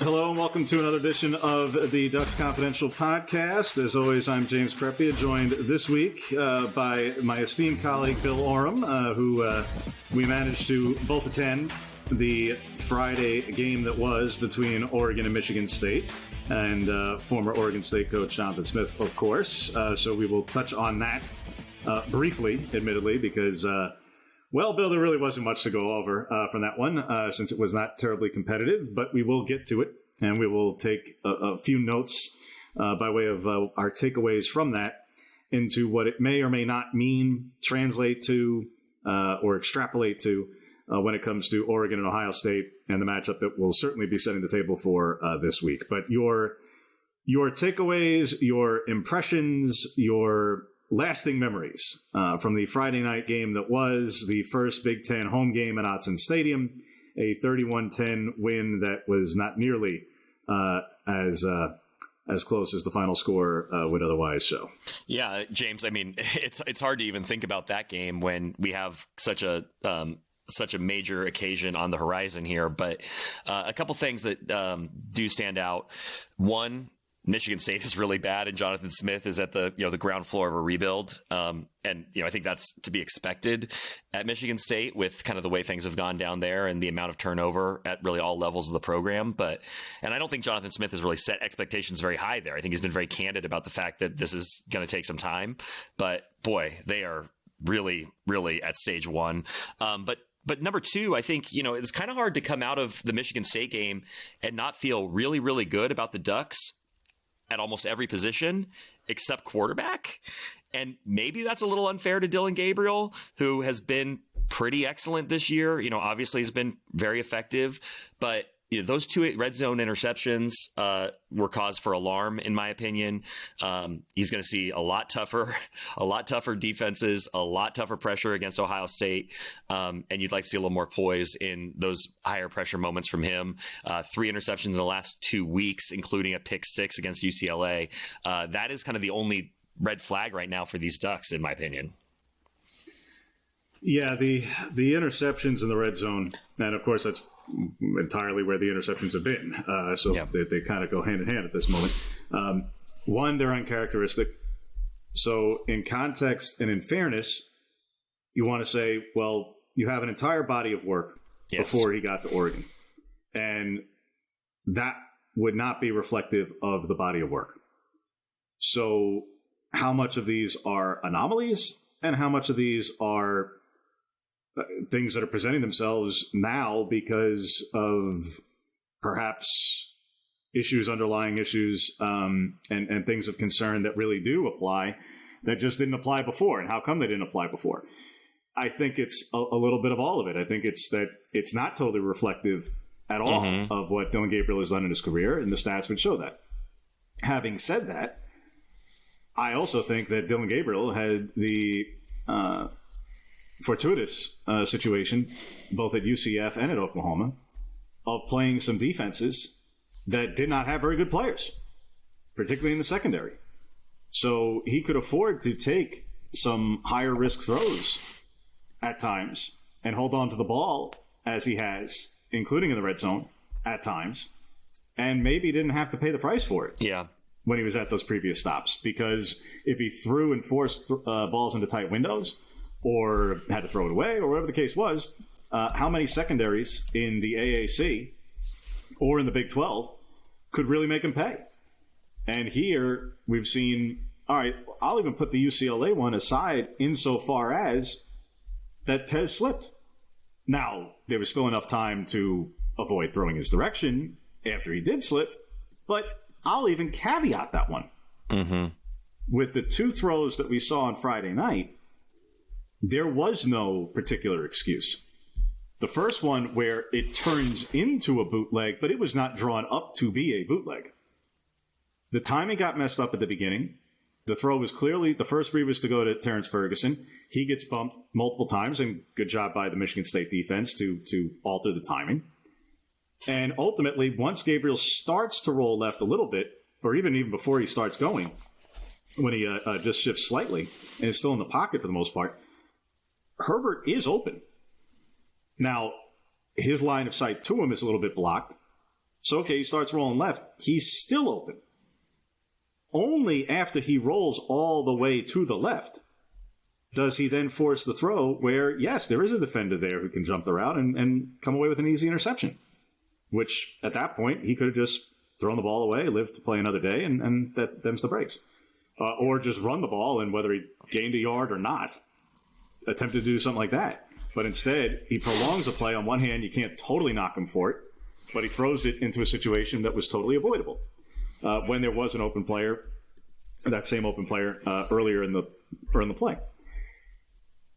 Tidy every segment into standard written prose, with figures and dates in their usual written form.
Hello and welcome to another edition of the Ducks Confidential podcast. As always, I'm James Crepea, joined this week by my esteemed colleague Bill Oram, who we managed to both attend the Friday game that was between Oregon and Michigan State, and former Oregon State coach Jonathan Smith, of course. So we will touch on that briefly, admittedly, because well, Bill, there really wasn't much to go over from that one, since it was not terribly competitive, but we will get to it, and we will take a few notes by way of our takeaways from that into what it may or may not mean, translate to, or extrapolate to when it comes to Oregon and Ohio State and the matchup that will certainly be setting the table for this week. But your takeaways, your impressions, your lasting memories from the Friday night game that was the first Big Ten home game at Autzen Stadium, a 31-10 win that was not nearly as close as the final score would otherwise show. Yeah, James, I mean, it's hard to even think about that game when we have such a major occasion on the horizon here. But a couple things that do stand out. One, Michigan State is really bad, and Jonathan Smith is at the ground floor of a rebuild. And I think that's to be expected at Michigan State with kind of the way things have gone down there and the amount of turnover at really all levels of the program. And I don't think Jonathan Smith has really set expectations very high there. I think he's been very candid about the fact that this is going to take some time. But boy, they are really, really at stage one. But number two, I think, it's kind of hard to come out of the Michigan State game and not feel really, really good about the Ducks at almost every position except quarterback. And maybe that's a little unfair to Dillon Gabriel, who has been pretty excellent this year. Obviously has been very effective, but those two red zone interceptions were cause for alarm, in my opinion. He's going to see a lot tougher defenses, a lot tougher pressure against Ohio State. And you'd like to see a little more poise in those higher pressure moments from him. 3 interceptions in the last 2 weeks, including a pick 6 against UCLA. That is kind of the only red flag right now for these Ducks, in my opinion. Yeah, the interceptions in the red zone, and of course that's entirely where the interceptions have been. They kind of go hand in hand at this moment. One, they're uncharacteristic. So in context and in fairness, you want to say, well, you have an entire body of work before he got to Oregon. And that would not be reflective of the body of work. So how much of these are anomalies and how much of these are things that are presenting themselves now because of perhaps underlying issues, and things of concern that really do apply that just didn't apply before. And how come they didn't apply before? I think it's a little bit of all of it. I think it's that it's not totally reflective at all of what Dillon Gabriel has done in his career, and the stats would show that. Having said that, I also think that Dillon Gabriel had the fortuitous situation, both at UCF and at Oklahoma, of playing some defenses that did not have very good players, particularly in the secondary. So he could afford to take some higher risk throws at times and hold on to the ball as he has, including in the red zone at times, and maybe didn't have to pay the price for it. Yeah. When he was at those previous stops, because if he threw and forced balls into tight windows, or had to throw it away, or whatever the case was, how many secondaries in the AAC or in the Big 12 could really make him pay? And here we've seen, all right, I'll even put the UCLA one aside insofar as that Tez slipped. Now, there was still enough time to avoid throwing his direction after he did slip, but I'll even caveat that one. With the 2 throws that we saw on Friday night, there was no particular excuse. The first one where it turns into a bootleg, but it was not drawn up to be a bootleg. The timing got messed up at the beginning. The throw was clearly, the first read was to go to Terrence Ferguson. He gets bumped multiple times, and good job by the Michigan State defense to alter the timing. And ultimately, once Gabriel starts to roll left a little bit, or even before he starts going, when he just shifts slightly and is still in the pocket for the most part, Herbert is open. Now, his line of sight to him is a little bit blocked, So, okay, he starts rolling left. He's still open. Only after he rolls all the way to the left does he then force the throw where, yes, there is a defender there who can jump the route and come away with an easy interception, which at that point he could have just thrown the ball away, lived to play another day, and them's the breaks. Or just run the ball, and whether he gained a yard or not, attempted to do something like that. But instead, he prolongs the play. On one hand, you can't totally knock him for it, but he throws it into a situation that was totally avoidable. When there was an open player, that same open player, earlier in the play.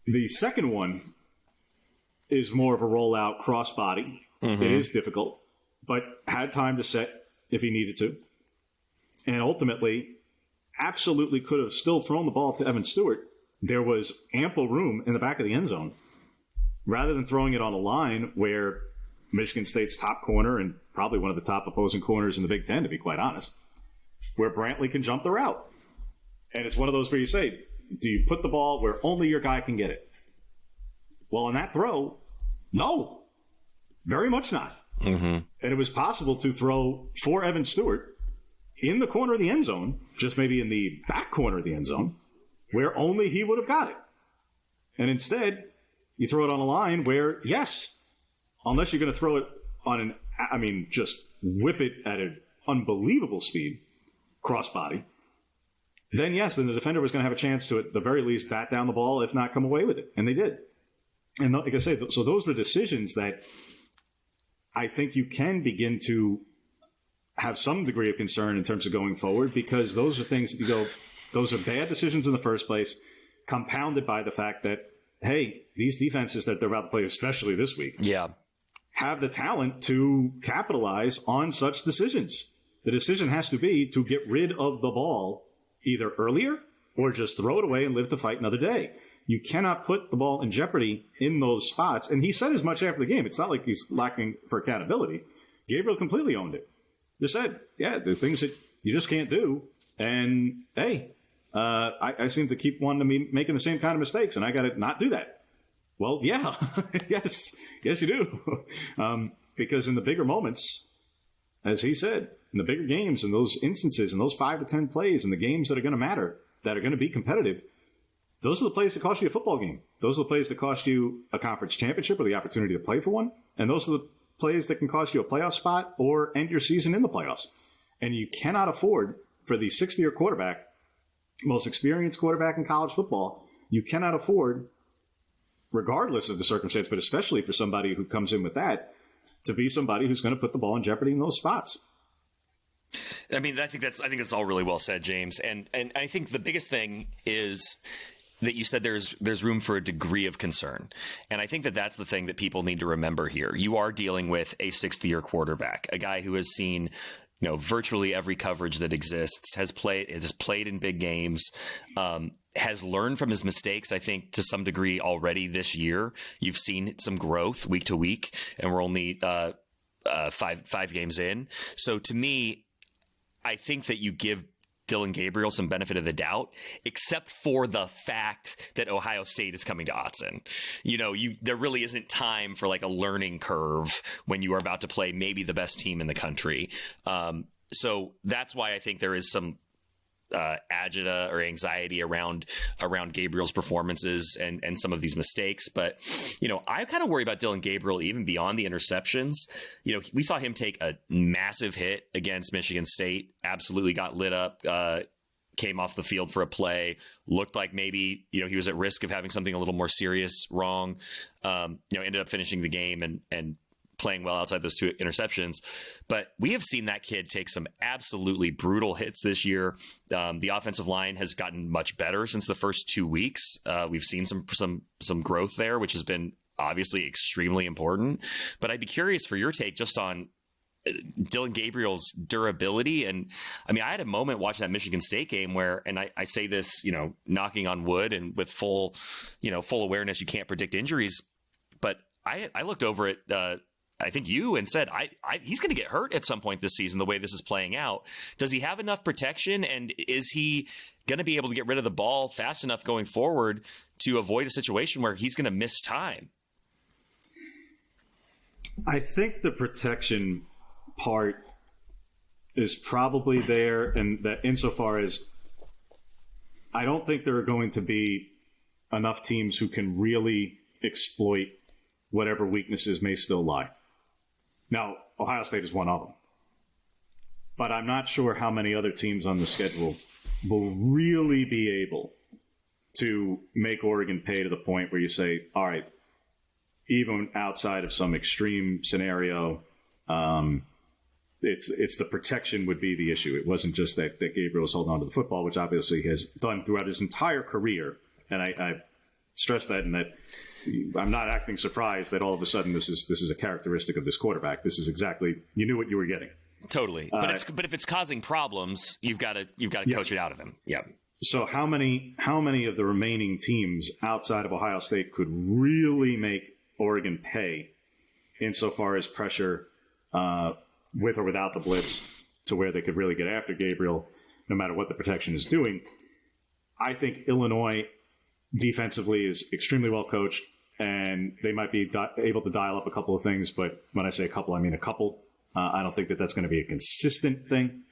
The second one is more of a rollout crossbody. Mm-hmm. It is difficult, but had time to set if he needed to. And ultimately, absolutely could have still thrown the ball to Evan Stewart. There was ample room in the back of the end zone. Rather than throwing it on a line where Michigan State's top corner and probably one of the top opposing corners in the Big Ten, to be quite honest, where Brantley can jump the route. And it's one of those where you say, do you put the ball where only your guy can get it? Well, in that throw, no. Very much not. Mm-hmm. And it was possible to throw for Evan Stewart in the corner of the end zone, just maybe in the back corner of the end zone, where only he would have got it. And instead, you throw it on a line where, yes, unless you're going to throw it on just whip it at an unbelievable speed, crossbody, then yes, then the defender was going to have a chance to, at the very least, bat down the ball, if not come away with it. And they did. And like I say, so those were decisions that I think you can begin to have some degree of concern in terms of going forward, because those are things that you go, those are bad decisions in the first place, compounded by the fact that, hey, these defenses that they're about to play, especially this week, have the talent to capitalize on such decisions. The decision has to be to get rid of the ball either earlier or just throw it away and live to fight another day. You cannot put the ball in jeopardy in those spots. And he said as much after the game. It's not like he's lacking for accountability. Gabriel completely owned it. Just said, yeah, the things that you just can't do. And, hey, I seem to keep wanting to be making the same kind of mistakes, and I got to not do that. Well, yeah, yes, you do. Because in the bigger moments, as he said, in the bigger games, in those instances, in those 5 to 10 plays, in the games that are going to matter, that are going to be competitive, those are the plays that cost you a football game. Those are the plays that cost you a conference championship or the opportunity to play for one. And those are the plays that can cost you a playoff spot or end your season in the playoffs. And you cannot afford, for the 6th-year quarterback, most experienced quarterback in college football, you cannot afford, regardless of the circumstance, but especially for somebody who comes in with that, to be somebody who's going to put the ball in jeopardy in those spots. I mean, I think that's all really well said, James. And I think the biggest thing is that you said there's room for a degree of concern. And I think that's the thing that people need to remember here. You are dealing with a 6th-year quarterback, a guy who has seen, virtually every coverage that exists, has played in big games, has learned from his mistakes, I think, to some degree already this year. You've seen some growth week to week, and we're only five games in. So to me, I think that you give Dillon Gabriel some benefit of the doubt, except for the fact that Ohio State is coming to Autzen. There really isn't time for like a learning curve when you are about to play maybe the best team in the country. So that's why I think there is some agita or anxiety around Gabriel's performances and some of these mistakes. But, I kind of worry about Dillon Gabriel even beyond the interceptions. We saw him take a massive hit against Michigan State, absolutely got lit up, came off the field for a play, looked like maybe, he was at risk of having something a little more serious wrong, ended up finishing the game and playing well outside those 2 interceptions. But we have seen that kid take some absolutely brutal hits this year. The offensive line has gotten much better since the first 2 weeks. We've seen some growth there, which has been obviously extremely important. But I'd be curious for your take just on Dillon Gabriel's durability. And I mean, I had a moment watching that Michigan State game where, and I say this, knocking on wood and with full awareness, you can't predict injuries. But I looked over at, I think you, and said, he's going to get hurt at some point this season, the way this is playing out. Does he have enough protection, and is he going to be able to get rid of the ball fast enough going forward to avoid a situation where he's going to miss time? I think the protection part is probably there, and that insofar as I don't think there are going to be enough teams who can really exploit whatever weaknesses may still lie. Now, Ohio State is one of them. But I'm not sure how many other teams on the schedule will really be able to make Oregon pay to the point where you say, all right, even outside of some extreme scenario, it's the protection would be the issue. It wasn't just that Gabriel was holding on to the football, which obviously he has done throughout his entire career. And I stress that, and that I'm not acting surprised that all of a sudden this is a characteristic of this quarterback. This is exactly, you knew what you were getting. Totally. But if it's causing problems, you've got to coach it out of him. Yeah. So how many of the remaining teams outside of Ohio State could really make Oregon pay insofar as pressure with or without the blitz to where they could really get after Gabriel no matter what the protection is doing? I think Illinois defensively is extremely well coached, and they might be able to dial up a couple of things. But when I say a couple, I mean a couple. I don't think that that's going to be a consistent thing.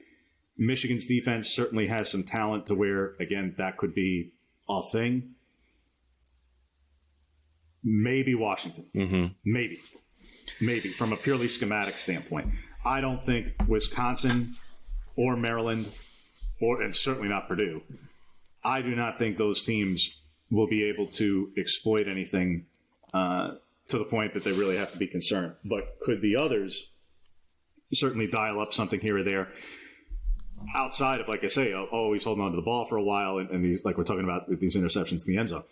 Michigan's defense certainly has some talent to where, again, that could be a thing. Maybe Washington. Mm-hmm. Maybe from a purely schematic standpoint. I don't think Wisconsin or Maryland, and certainly not Purdue, I do not think those teams will be able to exploit anything to the point that they really have to be concerned. But could the others certainly dial up something here or there outside of, like I say, he's holding on to the ball for a while, and these, like we're talking about, these interceptions in the end zone.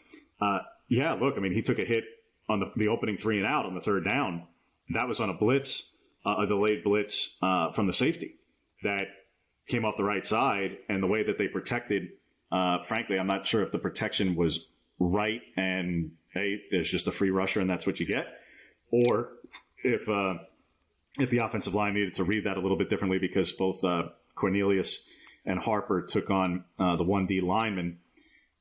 Yeah, look, I mean, he took a hit on the opening 3 and out on the third down. That was on a blitz, a delayed blitz from the safety that came off the right side, and the way that they protected, frankly, I'm not sure if the protection was right and, hey, there's just a free rusher and that's what you get, or if the offensive line needed to read that a little bit differently because both Cornelius and Harper took on the 1D lineman,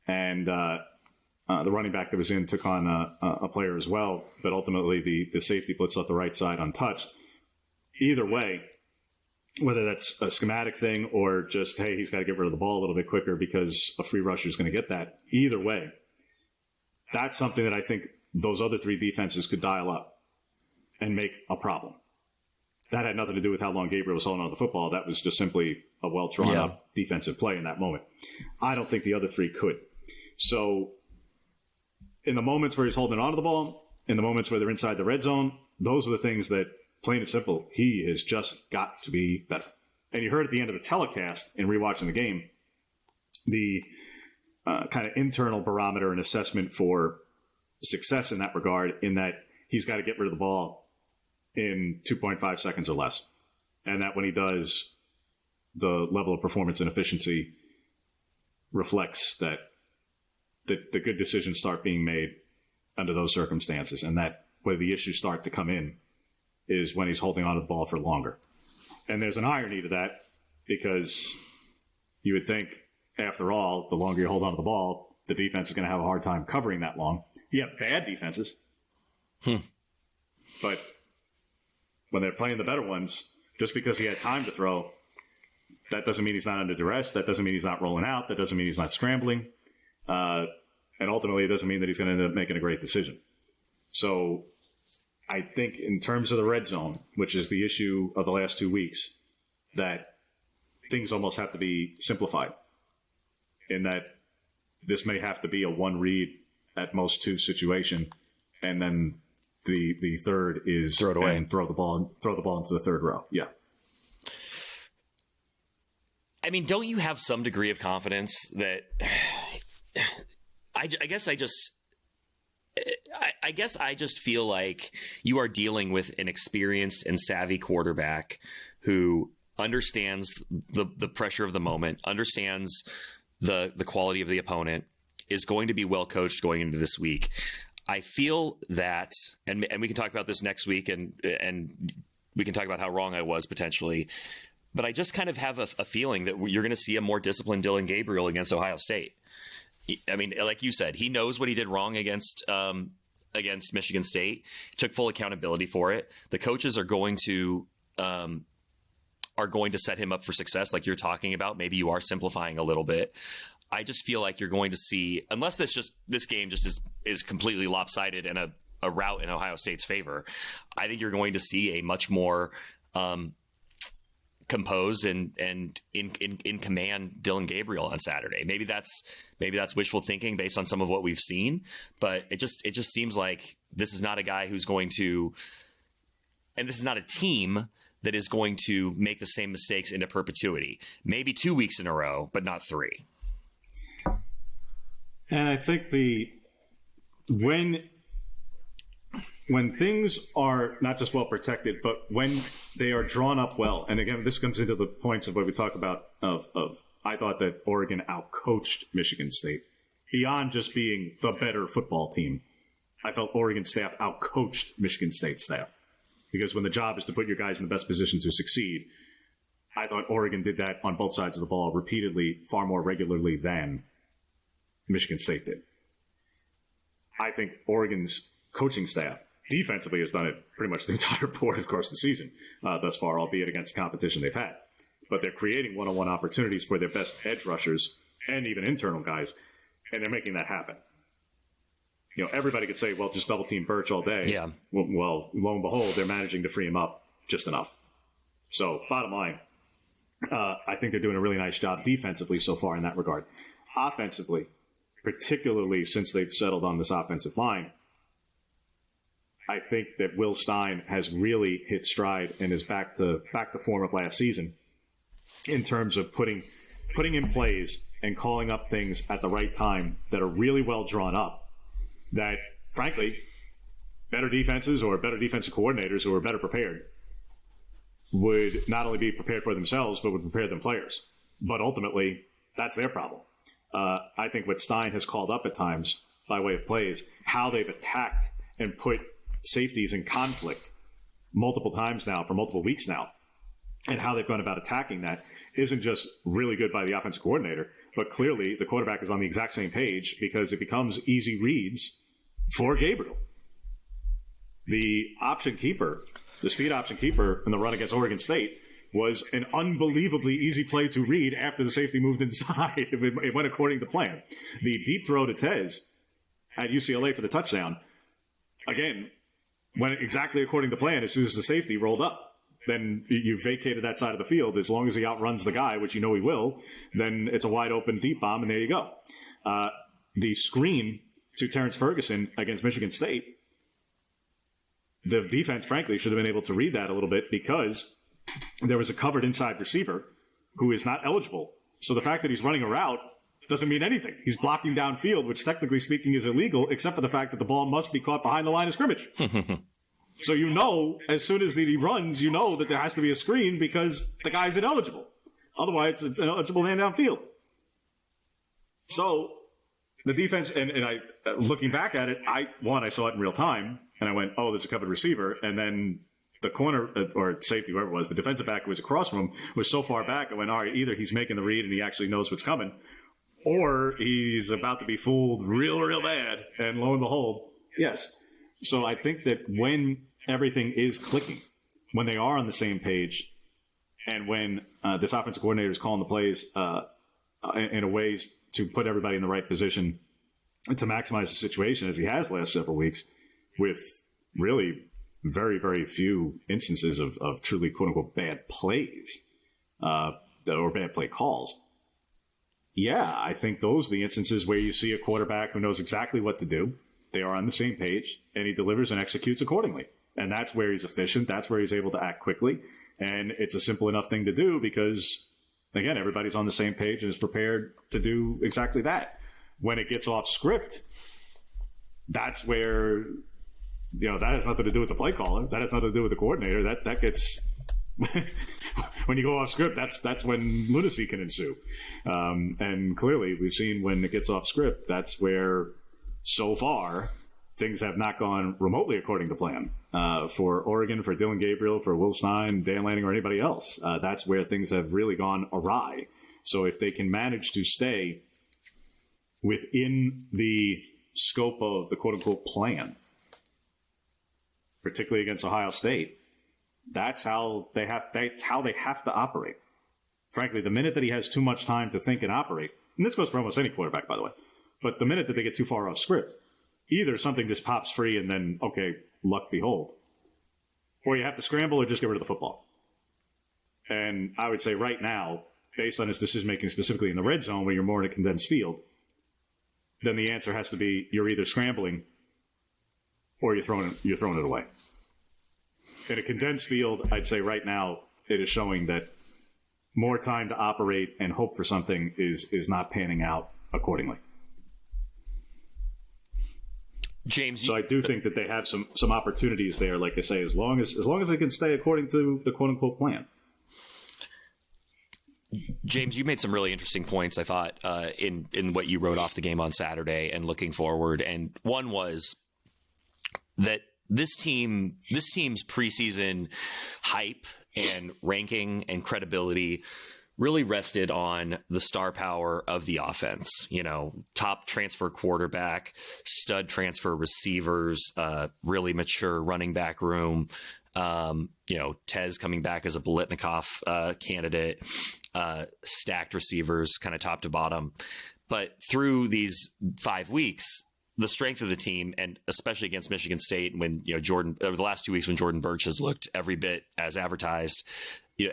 and the running back that was in took on a player as well, but ultimately the safety blitz left the right side untouched. Either way, whether that's a schematic thing or just, hey, he's got to get rid of the ball a little bit quicker because a free rusher is going to get that. Either way, that's something that I think those other 3 defenses could dial up and make a problem. That had nothing to do with how long Gabriel was holding on to the football. That was just simply a well-drawn-up defensive play in that moment. I don't think the other 3 could. So in the moments where he's holding on to the ball, in the moments where they're inside the red zone, those are the things that, plain and simple, he has just got to be better. And you heard at the end of the telecast in rewatching the game, the kind of internal barometer and assessment for success in that regard, in that he's got to get rid of the ball in 2.5 seconds or less. And that when he does, the level of performance and efficiency reflects that the good decisions start being made under those circumstances, and that where the issues start to come in is when he's holding on to the ball for longer. And there's an irony to that, because you would think, after all, the longer you hold on to the ball, the defense is going to have a hard time covering that long. You have bad defenses. But when they're playing the better ones, just because he had time to throw, that doesn't mean he's not under duress. That doesn't mean he's not rolling out. That doesn't mean he's not scrambling. And ultimately, it doesn't mean that he's going to end up making a great decision. So I think in terms of the red zone, which is the issue of the last 2 weeks, that things almost have to be simplified, in that this may have to be a 1 read at most 2 situation, and then the third is throw it away and throw the ball into the third row. Yeah. I mean, don't you have some degree of confidence that I guess I just feel like you are dealing with an experienced and savvy quarterback who understands the pressure of the moment, understands the quality of the opponent, is going to be well coached going into this week. I feel that, and we can talk about this next week, and we can talk about how wrong I was potentially, but I just kind of have a feeling that you're going to see a more disciplined Dylan Gabriel against Ohio State. I mean, like you said, he knows what he did wrong against Michigan State. He took full accountability for it. The coaches are going to are going to set him up for success, like you're talking about. Maybe you are simplifying a little bit. I just feel like you're going to see, unless this game just is completely lopsided and a rout in Ohio State's favor, I think you're going to see a much more composed and in command Dillon Gabriel on Saturday. Maybe that's wishful thinking based on some of what we've seen, but it just seems like this is not a guy who's going to, and this is not a team that is going to make the same mistakes into perpetuity. Maybe 2 weeks in a row, but not 3. And I think when things are not just well protected, but when they are drawn up well, and again, this comes into the points of what we talk about of I thought that Oregon outcoached Michigan State beyond just being the better football team. I felt Oregon staff outcoached Michigan State staff, because when the job is to put your guys in the best position to succeed, I thought Oregon did that on both sides of the ball repeatedly, far more regularly than Michigan State did. I think Oregon's coaching staff defensively has done it pretty much the entire board, of course, the season thus far, albeit against the competition they've had. But they're creating one-on-one opportunities for their best edge rushers and even internal guys, and they're making that happen. You know, everybody could say, well, just double-team Birch all day. Yeah. Well, lo and behold, they're managing to free him up just enough. So, bottom line, I think they're doing a really nice job defensively so far in that regard. Offensively, particularly since they've settled on this offensive line, I think that Will Stein has really hit stride and is back to form of last season in terms of putting in plays and calling up things at the right time that are really well drawn up, that, frankly, better defenses or better defensive coordinators who are better prepared would not only be prepared for themselves, but would prepare them players. But ultimately, that's their problem. I think what Stein has called up at times by way of plays, how they've attacked and put safeties in conflict multiple times now for multiple weeks now, and how they've gone about attacking that isn't just really good by the offensive coordinator, but clearly the quarterback is on the exact same page, because it becomes easy reads for Gabriel. The option keeper, the speed option keeper in the run against Oregon State, was an unbelievably easy play to read after the safety moved inside. It went according to plan. The deep throw to Tez at UCLA for the touchdown, again, went exactly according to plan as soon as the safety rolled up. Then you vacated that side of the field. As long as he outruns the guy, which you know he will, then it's a wide open deep bomb, and there you go. The screen to Terrence Ferguson against Michigan State, the defense, frankly, should have been able to read that a little bit, because there was a covered inside receiver who is not eligible. So the fact that he's running a route doesn't mean anything. He's blocking downfield, which technically speaking is illegal, except for the fact that the ball must be caught behind the line of scrimmage. So you know, as soon as he runs, you know that there has to be a screen because the guy's ineligible. Otherwise, it's an eligible man downfield. So the defense, and I, looking back at it, I saw it in real time, and I went, oh, there's a covered receiver. And then the corner or safety, whoever it was, the defensive back who was across from him was so far back, I went, all right, either he's making the read and he actually knows what's coming, or he's about to be fooled real bad. And lo and behold, yes. So I think that when everything is clicking, when they are on the same page, and when this offensive coordinator is calling the plays in a way to put everybody in the right position to maximize the situation, as he has the last several weeks, with really very, very few instances of truly quote-unquote bad plays or bad play calls. Yeah, I think those are the instances where you see a quarterback who knows exactly what to do. They are on the same page, and he delivers and executes accordingly. And that's where he's efficient. That's where he's able to act quickly. And it's a simple enough thing to do because, again, everybody's on the same page and is prepared to do exactly that. When it gets off script, that's where, that has nothing to do with the play caller. That has nothing to do with the coordinator. That gets... when you go off script, that's when lunacy can ensue. And clearly, we've seen when it gets off script, that's where, so far, things have not gone remotely according to plan. For Oregon, for Dillon Gabriel, for Will Stein, Dan Lanning, or anybody else, that's where things have really gone awry. So if they can manage to stay within the scope of the quote-unquote plan, particularly against Ohio State, That's how they have to operate. Frankly, the minute that he has too much time to think and operate, and this goes for almost any quarterback, by the way, but the minute that they get too far off script, either something just pops free and then, okay, luck behold, or you have to scramble or just get rid of the football. And I would say right now, based on his decision-making specifically in the red zone where you're more in a condensed field, then the answer has to be you're either scrambling or you're throwing it away. In a condensed field, I'd say right now it is showing that more time to operate and hope for something is not panning out accordingly. James, so I do think that they have some opportunities there, like I say, as long as they can stay according to the quote-unquote plan. James, you made some really interesting points, I thought, in what you wrote off the game on Saturday and looking forward. And one was that this team's preseason hype and ranking and credibility really rested on the star power of the offense. You know, top transfer quarterback, stud transfer receivers, really mature running back room. Tez coming back as a Biletnikoff candidate, stacked receivers, kind of top to bottom. But through these 5 weeks, the strength of the team, and especially against Michigan State, when Jordan over the last 2 weeks, when Jordan Burch has looked every bit as advertised,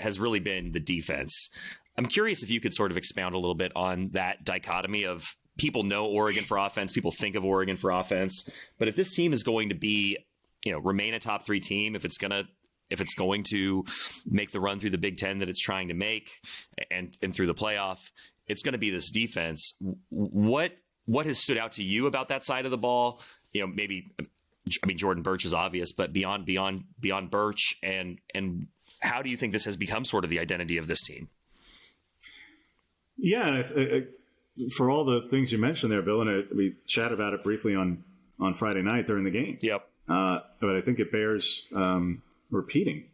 has really been the defense. I'm curious if you could sort of expound a little bit on that dichotomy of people know Oregon for offense, people think of Oregon for offense, but if this team is going to be, remain a top 3 team, if it's going to make the run through the Big Ten that it's trying to make and through the playoff, it's going to be this defense. What has stood out to you about that side of the ball? Jordan Burch is obvious, but beyond Burch, and how do you think this has become sort of the identity of this team? Yeah, for all the things you mentioned there, Bill, and we chatted about it briefly on Friday night during the game. Yep. But I think it bears repeating.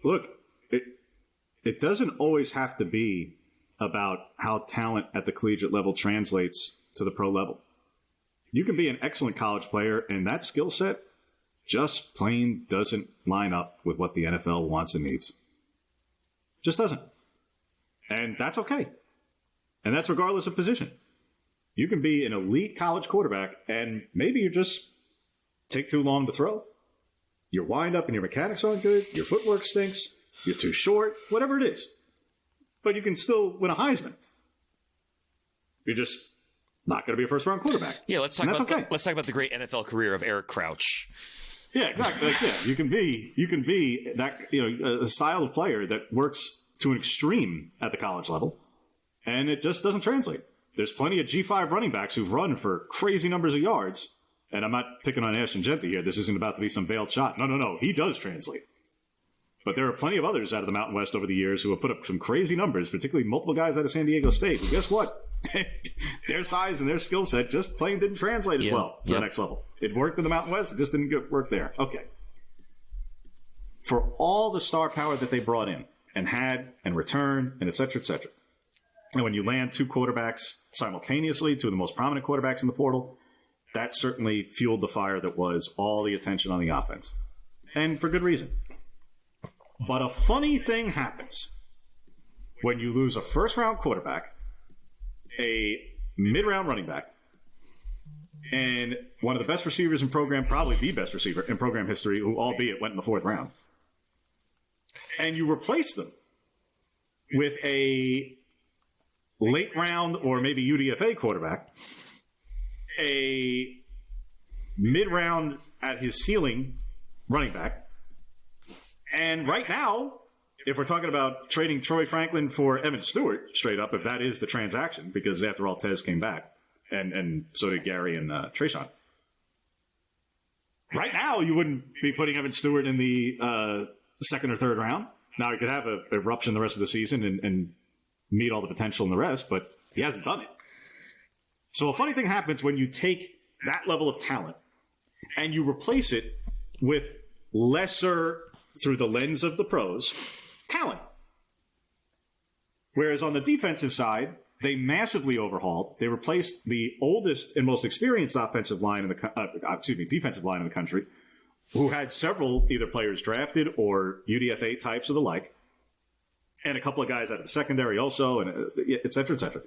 Look, it doesn't always have to be about how talent at the collegiate level translates to the pro level. You can be an excellent college player, and that skill set just plain doesn't line up with what the NFL wants and needs. Just doesn't. And that's okay. And that's regardless of position. You can be an elite college quarterback, and maybe you just take too long to throw. Your wind-up and your mechanics aren't good. Your footwork stinks. You're too short. Whatever it is. But you can still win a Heisman. You're just not going to be a first-round quarterback. Yeah, let's talk about the great NFL career of Eric Crouch. Yeah, exactly. You can be that a style of player that works to an extreme at the college level, and it just doesn't translate. There's plenty of G5 running backs who've run for crazy numbers of yards, and I'm not picking on Ashton Jeanty here. This isn't about to be some veiled shot. No. He does translate. But there are plenty of others out of the Mountain West over the years who have put up some crazy numbers, particularly multiple guys out of San Diego State. And guess what? Their size and their skill set just plain didn't translate as well to the next level. It worked in the Mountain West. It just didn't work there. Okay. For all the star power that they brought in and had and returned and et cetera, and when you land 2 quarterbacks simultaneously, 2 of the most prominent quarterbacks in the portal, that certainly fueled the fire that was all the attention on the offense. And for good reason. But a funny thing happens when you lose a first-round quarterback, a mid-round running back, and one of the best receivers in program, probably the best receiver in program history, who albeit went in the 4th round. And you replace them with a late-round or maybe UDFA quarterback, a mid-round at his ceiling running back. And right now, if we're talking about trading Troy Franklin for Evan Stewart, straight up, if that is the transaction, because after all, Tez came back, and so did Gary and Trayshawn. Right now, you wouldn't be putting Evan Stewart in the 2nd or 3rd round. Now, he could have an eruption the rest of the season and meet all the potential in the rest, but he hasn't done it. So a funny thing happens when you take that level of talent and you replace it with lesser, through the lens of the pros, talent. Whereas on the defensive side, they massively overhauled. They replaced the oldest and most experienced defensive line in the country who had several either players drafted or UDFA types or the like, and a couple of guys out of the secondary also, and et cetera, et cetera.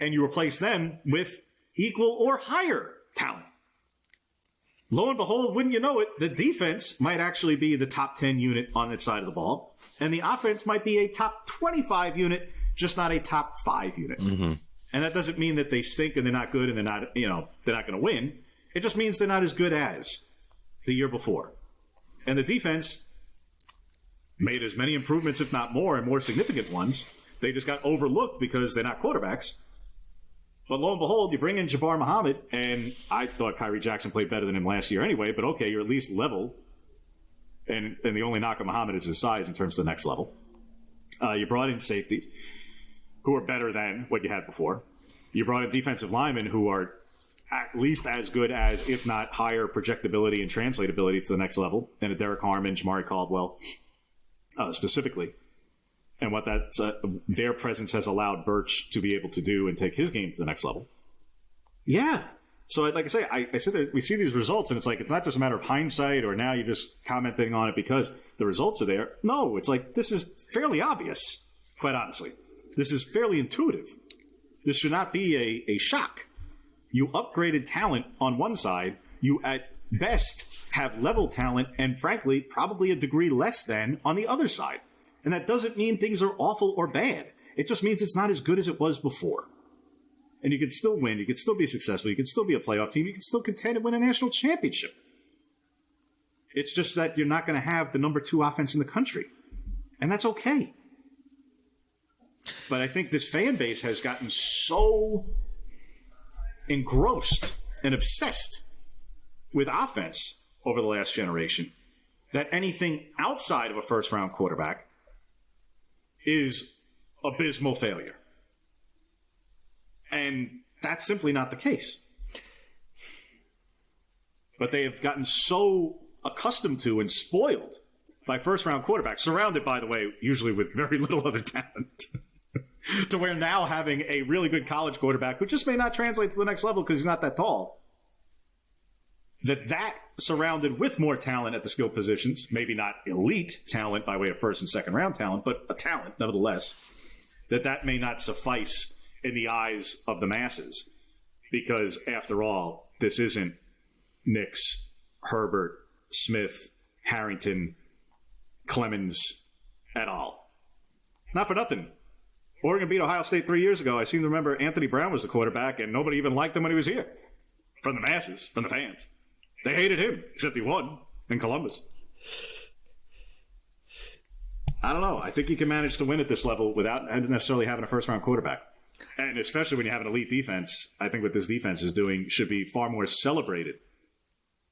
And you replace them with equal or higher talent. Lo and behold, wouldn't you know it, the defense might actually be the top 10 unit on its side of the ball, and the offense might be a top 25 unit, just not a top 5 unit. Mm-hmm. And that doesn't mean that they stink and they're not good and they're not going to win. It just means they're not as good as the year before. And the defense made as many improvements, if not more, and more significant ones. They just got overlooked because they're not quarterbacks. But lo and behold, you bring in Jabbar Muhammad, and I thought Kyrie Jackson played better than him last year anyway, but okay, you're at least level. And the only knock on Muhammad is his size in terms of the next level. You brought in safeties who are better than what you had before. You brought in defensive linemen who are at least as good as, if not higher, projectability and translatability to the next level than a Derek Harmon, Jamari Caldwell, specifically. And what their presence has allowed Birch to be able to do and take his game to the next level. Yeah. So, like I say, I sit there, we see these results, and it's like, it's not just a matter of hindsight or now you're just commenting on it because the results are there. No, it's like, this is fairly obvious, quite honestly. This is fairly intuitive. This should not be a shock. You upgraded talent on one side. You, at best, have level talent and, frankly, probably a degree less than on the other side. And that doesn't mean things are awful or bad. It just means it's not as good as it was before. And you can still win. You can still be successful. You can still be a playoff team. You can still contend and win a national championship. It's just that you're not going to have the number 2 offense in the country. And that's okay. But I think this fan base has gotten so engrossed and obsessed with offense over the last generation that anything outside of a first-round quarterback is abysmal failure. And that's simply not the case. But they have gotten so accustomed to and spoiled by first-round quarterbacks, surrounded, by the way, usually with very little other talent, to where now having a really good college quarterback, who just may not translate to the next level because he's not that tall, that surrounded with more talent at the skill positions, maybe not elite talent by way of first and second round talent, but a talent nevertheless, that may not suffice in the eyes of the masses. Because after all, this isn't Nix, Herbert, Smith, Harrington, Clemens et al. Not for nothing. Oregon beat Ohio State 3 years ago. I seem to remember Anthony Brown was the quarterback, and nobody even liked him when he was here. From the masses, from the fans. They hated him, except he won in Columbus. I don't know. I think you can manage to win at this level without necessarily having a first-round quarterback. And especially when you have an elite defense, I think what this defense is doing should be far more celebrated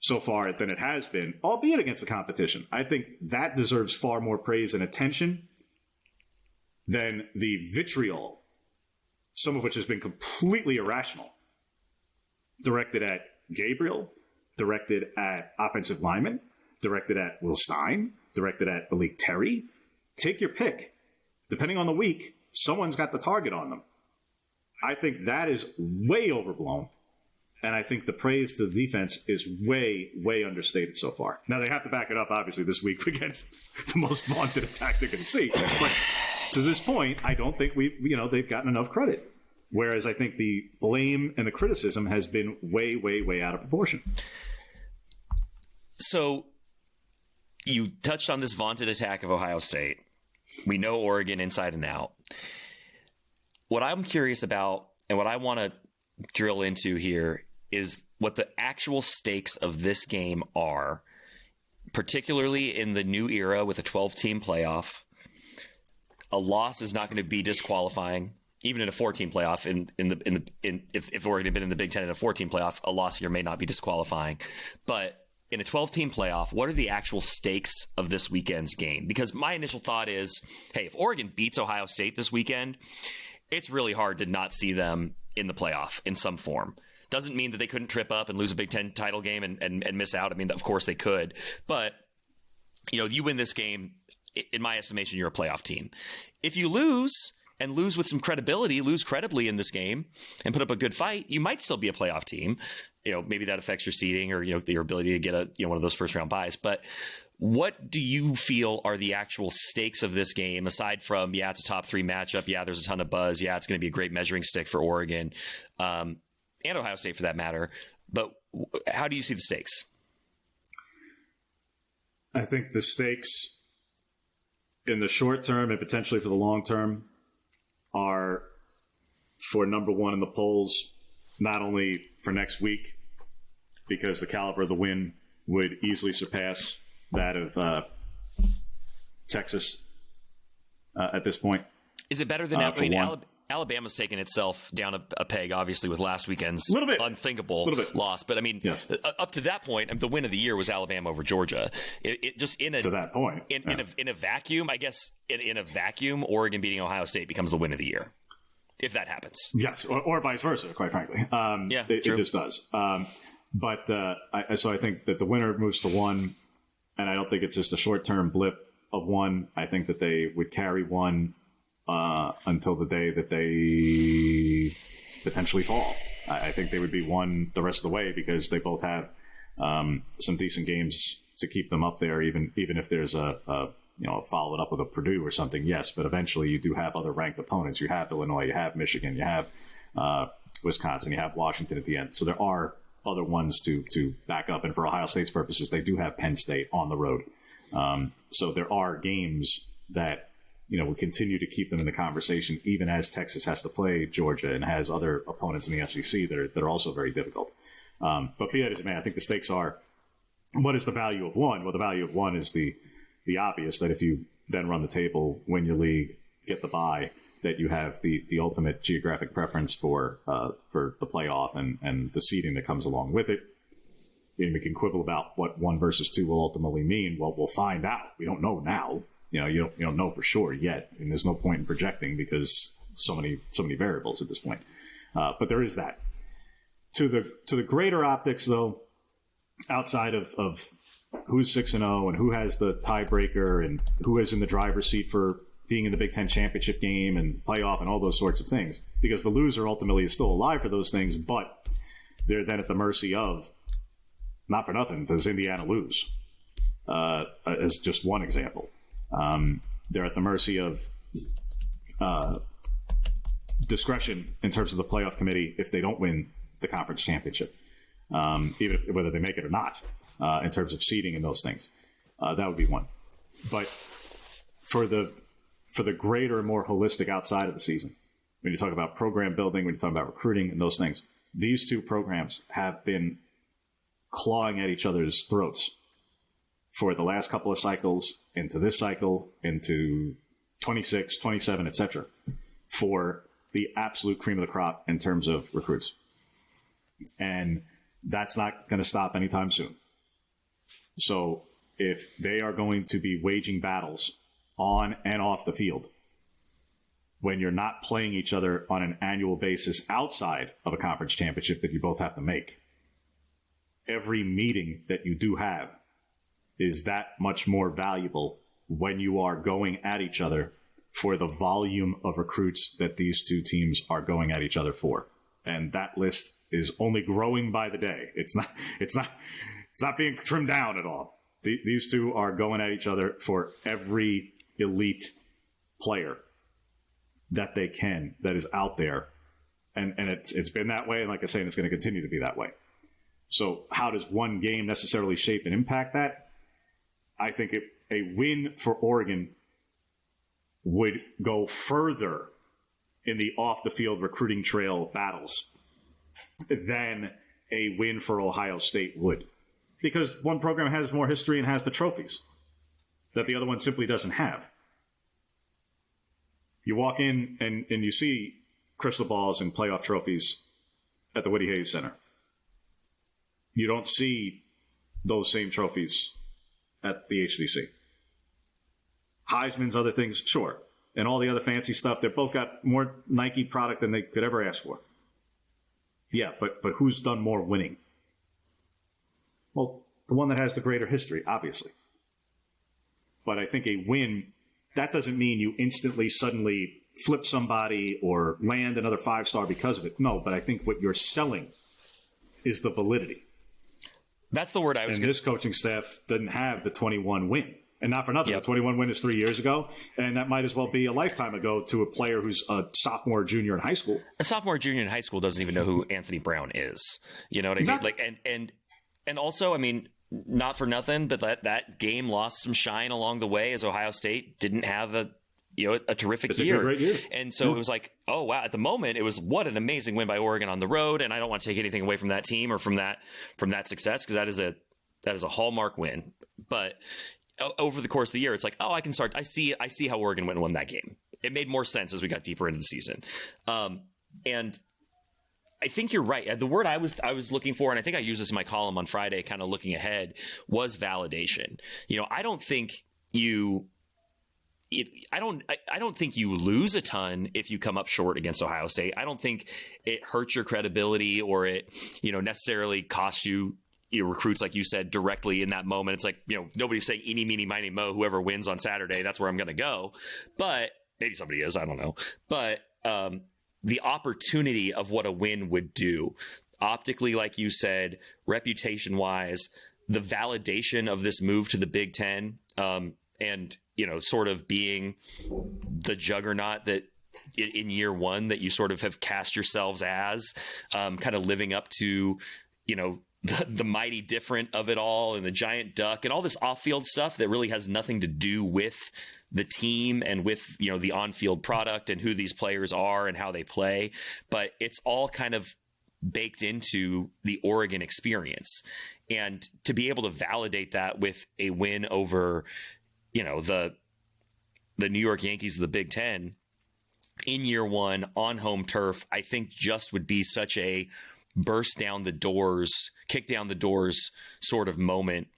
so far than it has been, albeit against the competition. I think that deserves far more praise and attention than the vitriol, some of which has been completely irrational, directed at Gabriel, directed at offensive linemen, directed at Will Stein, directed at Malik Terry. Take your pick. Depending on the week, someone's got the target on them. I think that is way overblown. And I think the praise to the defense is way, way understated so far. Now, they have to back it up, obviously, this week against the most vaunted attack they're going to see. But to this point, I don't think they've gotten enough credit. Whereas I think the blame and the criticism has been way, way, way out of proportion. So you touched on this vaunted attack of Ohio State. We know Oregon inside and out. What I'm curious about and what I want to drill into here is what the actual stakes of this game are, particularly in the new era with a 12-team playoff. A loss is not going to be disqualifying, even in a 14 playoff. If Oregon had been in the Big Ten in a 14 playoff, a loss here may not be disqualifying. But in a 12-team playoff, what are the actual stakes of this weekend's game? Because my initial thought is, hey, if Oregon beats Ohio State this weekend, it's really hard to not see them in the playoff in some form. Doesn't mean that they couldn't trip up and lose a Big Ten title game and miss out. I mean, of course they could. But, you win this game, in my estimation, you're a playoff team. If you lose and lose with some credibility, lose credibly in this game, and put up a good fight, you might still be a playoff team. Maybe that affects your seeding or your ability to get one of those first round buys. But what do you feel are the actual stakes of this game, aside from, it's a top 3 matchup. Yeah, there's a ton of buzz. Yeah, it's going to be a great measuring stick for Oregon and Ohio State for that matter. But how do you see the stakes? I think the stakes in the short term and potentially for the long term are for number 1 in the polls, not only for next week, because the caliber of the win would easily surpass that of Texas at this point. Is it better than Alabama's taken itself down a peg, obviously, with last weekend's unthinkable loss. But yes. Up to that point, the win of the year was Alabama over Georgia. To that point, in a vacuum, I guess in a vacuum, Oregon beating Ohio State becomes the win of the year, if that happens. Yes, or vice versa. Quite frankly, it just does. So I think that the winner moves to 1, and I don't think it's just a short-term blip of 1. I think that they would carry 1. Until the day that they potentially fall. I think they would be 1 the rest of the way because they both have some decent games to keep them up there, even if there's a follow it up with a Purdue or something. Yes, but eventually you do have other ranked opponents. You have Illinois, you have Michigan, you have Wisconsin, you have Washington at the end. So there are other ones to back up. And for Ohio State's purposes, they do have Penn State on the road. So there are games that we continue to keep them in the conversation, even as Texas has to play Georgia and has other opponents in the SEC that are also very difficult. But be that as it may, I think the stakes are, what is the value of 1? Well, the value of 1 is the obvious, that if you then run the table, win your league, get the bye, that you have the ultimate geographic preference for the playoff and the seeding that comes along with it. And we can quibble about what 1 versus 2 will ultimately mean. Well, we'll find out. We don't know now. You don't know for sure yet, and there's no point in projecting because so many variables at this point. But there is that. To the greater optics, though, outside of who's 6-0 and who has the tiebreaker and who is in the driver's seat for being in the Big Ten championship game and playoff and all those sorts of things, because the loser ultimately is still alive for those things, but they're then at the mercy of, not for nothing, does Indiana lose? As just one example. They're at the mercy of discretion in terms of the playoff committee if they don't win the conference championship, even whether they make it or not, in terms of seeding and those things. That would be 1. But for the greater and more holistic outside of the season, when you talk about program building, when you talk about recruiting and those things, these 2 programs have been clawing at each other's throats for the last couple of cycles, into this cycle, into 26, 27, etc., for the absolute cream of the crop in terms of recruits. And that's not going to stop anytime soon. So if they are going to be waging battles on and off the field, when you're not playing each other on an annual basis outside of a conference championship that you both have to make, every meeting that you do have is that much more valuable when you are going at each other for the volume of recruits that these 2 teams are going at each other for. And that list is only growing by the day. It's not being trimmed down at all. These 2 are going at each other for every elite player that they can, that is out there. And it's been that way. And like I say, it's going to continue to be that way. So how does one game necessarily shape and impact that? I think a win for Oregon would go further in the off-the-field recruiting trail battles than a win for Ohio State would. Because one program has more history and has the trophies that the other one simply doesn't have. You walk in and you see crystal balls and playoff trophies at the Woody Hayes Center. You don't see those same trophies at the HCC. Heisman's, other things, sure. And all the other fancy stuff, they've both got more Nike product than they could ever ask for. Yeah, but who's done more winning? Well, the one that has the greater history, obviously. But I think a win, that doesn't mean you instantly, suddenly flip somebody or land another 5-star because of it. No, but I think what you're selling is the validity. That's the word I was. And this coaching staff doesn't have the 21 win. And not for nothing, Yep. The 21 win is 3 years ago, and that might as well be a lifetime ago to a player who's a sophomore or junior in high school. A sophomore or junior in high school doesn't even know who Anthony Brown is. You know what I mean? Like, and also, I mean, not for nothing, but that game lost some shine along the way as Ohio State didn't have a terrific year. Great year. And so it was like, oh wow, at the moment it was what an amazing win by Oregon on the road. And I don't want to take anything away from that team or from that success, because that is a hallmark win. But over the course of the year, it's like, oh, I see how Oregon went and won that game. It made more sense as we got deeper into the season. And I think you're right. The word I was looking for, and I think I used this in my column on Friday, kind of looking ahead, was validation. I don't think I don't think you lose a ton if you come up short against Ohio State. I don't think it hurts your credibility or it, necessarily costs you recruits, like you said, directly in that moment. It's like, nobody's saying eeny, meeny, miny, mo, whoever wins on Saturday, that's where I'm going to go. But maybe somebody is, I don't know. But the opportunity of what a win would do optically, like you said, reputation wise, the validation of this move to the Big Ten, and, sort of being the juggernaut that in year one that you sort of have cast yourselves as, kind of living up to, the mighty different of it all and the giant duck and all this off-field stuff that really has nothing to do with the team and with, the on-field product and who these players are and how they play. But it's all kind of baked into the Oregon experience. And to be able to validate that with a win over, the New York Yankees of the Big Ten in year one on home turf, I think just would be such a burst down the doors, kick down the doors sort of moment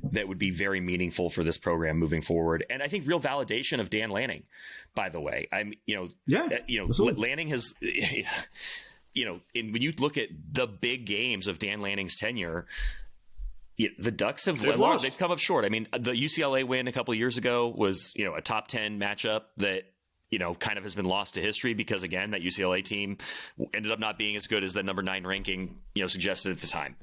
that would be very meaningful for this program moving forward. And I think real validation of Dan Lanning, by the way. Lanning has, when you look at the big games of Dan Lanning's tenure, the Ducks they've come up short. I mean, the UCLA win a couple of years ago was, a top 10 matchup that, kind of has been lost to history because, again, that UCLA team ended up not being as good as the number 9 ranking, suggested at the time.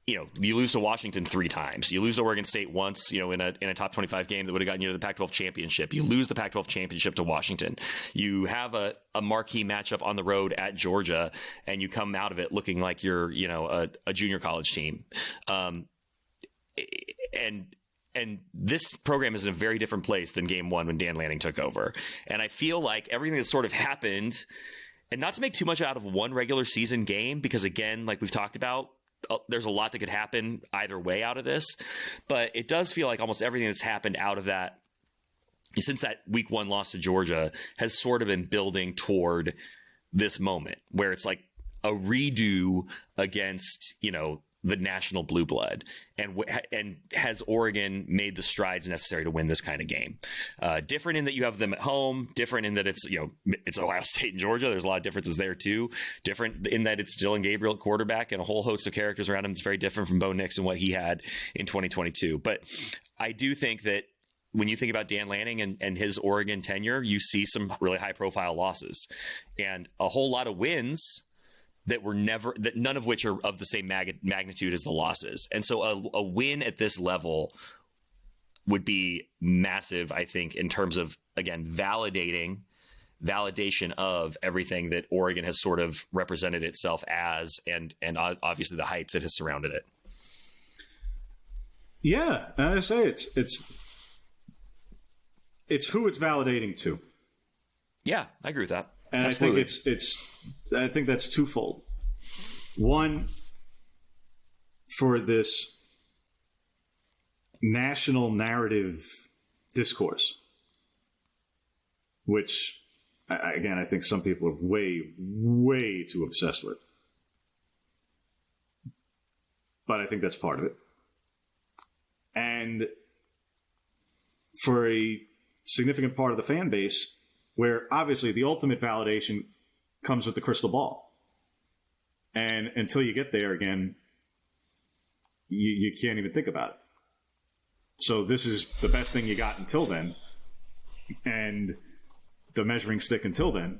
You lose to Washington 3 times. You lose to Oregon State once, in a top 25 game that would have gotten you to the Pac-12 championship. You lose the Pac-12 championship to Washington. You have a marquee matchup on the road at Georgia, and you come out of it looking like you're, a junior college team. And this program is in a very different place than game one when Dan Lanning took over. And I feel like everything that sort of happened, and not to make too much out of one regular season game, because again, like we've talked about, there's a lot that could happen either way out of this, but it does feel like almost everything that's happened out of that since that week 1 loss to Georgia has sort of been building toward this moment where it's like a redo against, the national blue blood, and has Oregon made the strides necessary to win this kind of game? Different in that you have them at home, different in that it's, it's Ohio State and Georgia. There's a lot of differences there too. Different in that it's Dylan Gabriel at quarterback and a whole host of characters around him. It's very different from Bo Nix and what he had in 2022. But I do think that when you think about Dan Lanning and his Oregon tenure, you see some really high profile losses and a whole lot of wins that none of which are of the same magnitude as the losses. And so a win at this level would be massive, I think, in terms of, again, validation of everything that Oregon has sort of represented itself as, and obviously the hype that has surrounded it. Yeah, and I say it's who it's validating to. Yeah, I agree with that. And Absolutely. I think that's twofold. One, for this national narrative discourse, which, again, I think some people are way, way too obsessed with. But I think that's part of it. And for a significant part of the fan base, where obviously the ultimate validation comes with the crystal ball. And until you get there again, you can't even think about it. So this is the best thing you got until then. And the measuring stick until then,